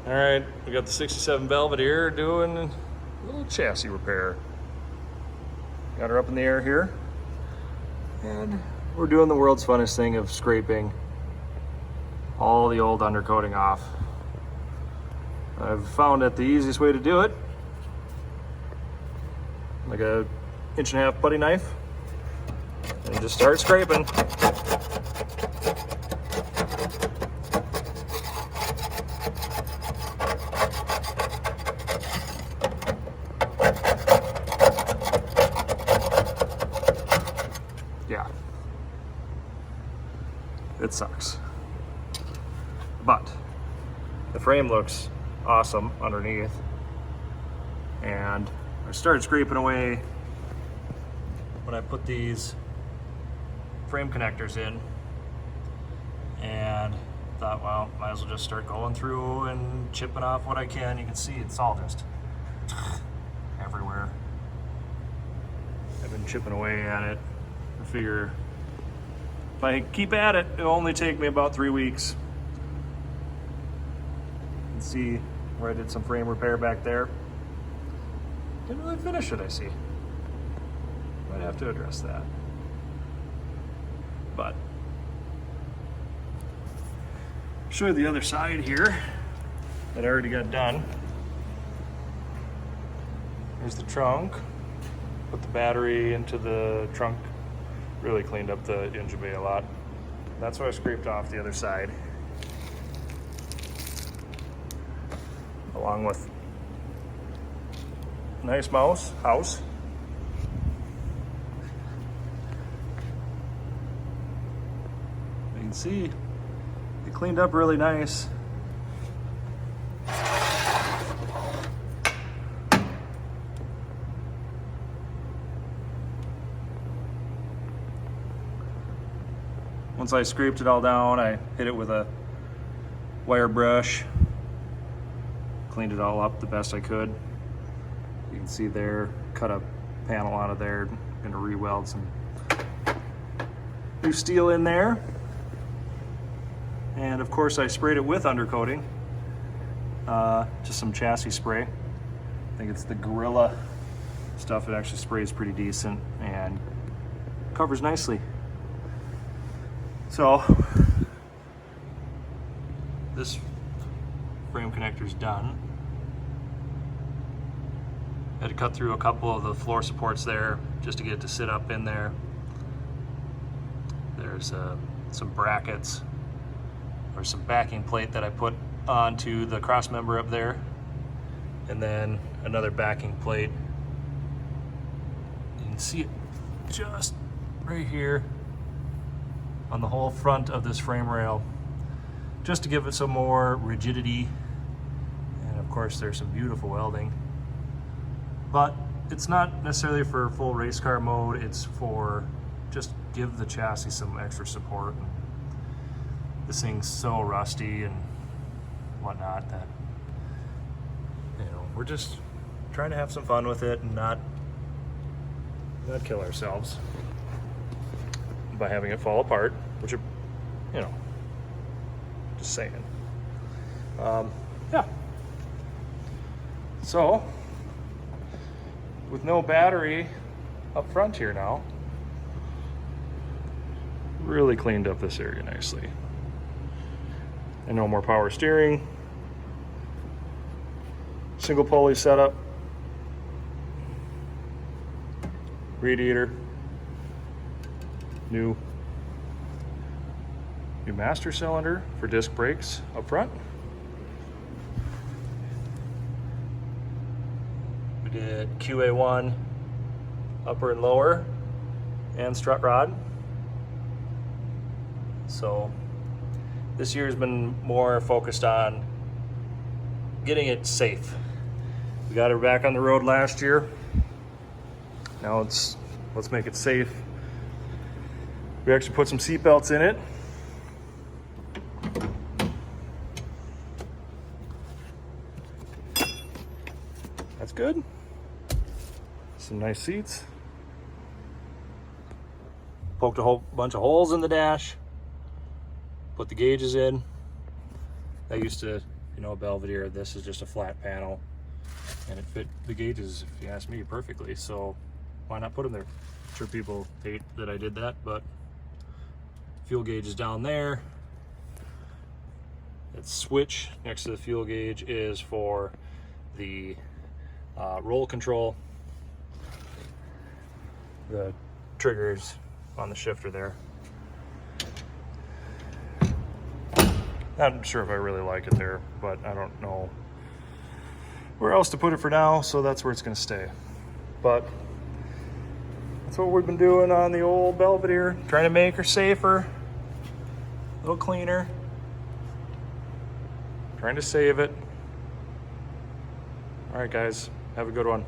All right, we got the 67 Belvedere doing a little chassis repair. Got her up in the air here. And we're doing the world's funnest thing of scraping all the old undercoating off. I've found that the easiest way to do it, like a 1.5-inch putty knife, and just start scraping. Yeah, it sucks, but the frame looks awesome underneath, and I started scraping away when I put these frame connectors in, and thought, well, might as well just start going through and chipping off what I can. You can see it's all just everywhere. I've been chipping away at it. I figure if I keep at it, it'll only take me about 3 weeks. You can see where I did some frame repair back there. Didn't really finish it, I see. Might have to address that. But show you the other side here that I already got done. Here's the trunk. Put the battery into the trunk. Really cleaned up the engine bay a lot. That's what I scraped off the other side, along with a nice house. You can see it cleaned up really nice. Once I scraped it all down, I hit it with a wire brush, cleaned it all up the best I could. You can see there, cut a panel out of there. I'm gonna re-weld some new steel in there. And of course I sprayed it with undercoating, just some chassis spray. I think it's the Gorilla stuff. It actually sprays pretty decent and covers nicely. So this frame connector's done. Had to cut through a couple of the floor supports there just to get it to sit up in there. There's some brackets or some backing plate that I put onto the cross member up there, and then another backing plate. You can see it just right here on the whole front of this frame rail, just to give it some more rigidity. And of course there's some beautiful welding, but it's not necessarily for full race car mode. It's for just give the chassis some extra support. And this thing's so rusty and whatnot that, you know, we're just trying to have some fun with it and not kill ourselves by having it fall apart, which, you know, just saying. Yeah. So, with no battery up front here now, really cleaned up this area nicely. And no more power steering. Single pulley setup. Radiator. New master cylinder for disc brakes up front. We did QA1 upper and lower and strut rod. So this year's been more focused on getting it safe. We got her back on the road last year. Now let's make it safe. We actually put some seat belts in it. That's good. Some nice seats. Poked a whole bunch of holes in the dash. Put the gauges in. That used to you know, Belvedere, this is just a flat panel, and it fit the gauges, if you ask me, perfectly. So why not put them there? I'm sure people hate that I did that, but fuel gauge is down there. That switch next to the fuel gauge is for the roll control. The triggers on the shifter there. Not sure if I really like it there, but I don't know where else to put it for now, so that's where it's going to stay. But that's what we've been doing on the old Belvedere, trying to make her safer, a little cleaner, trying to save it. All right, guys, have a good one.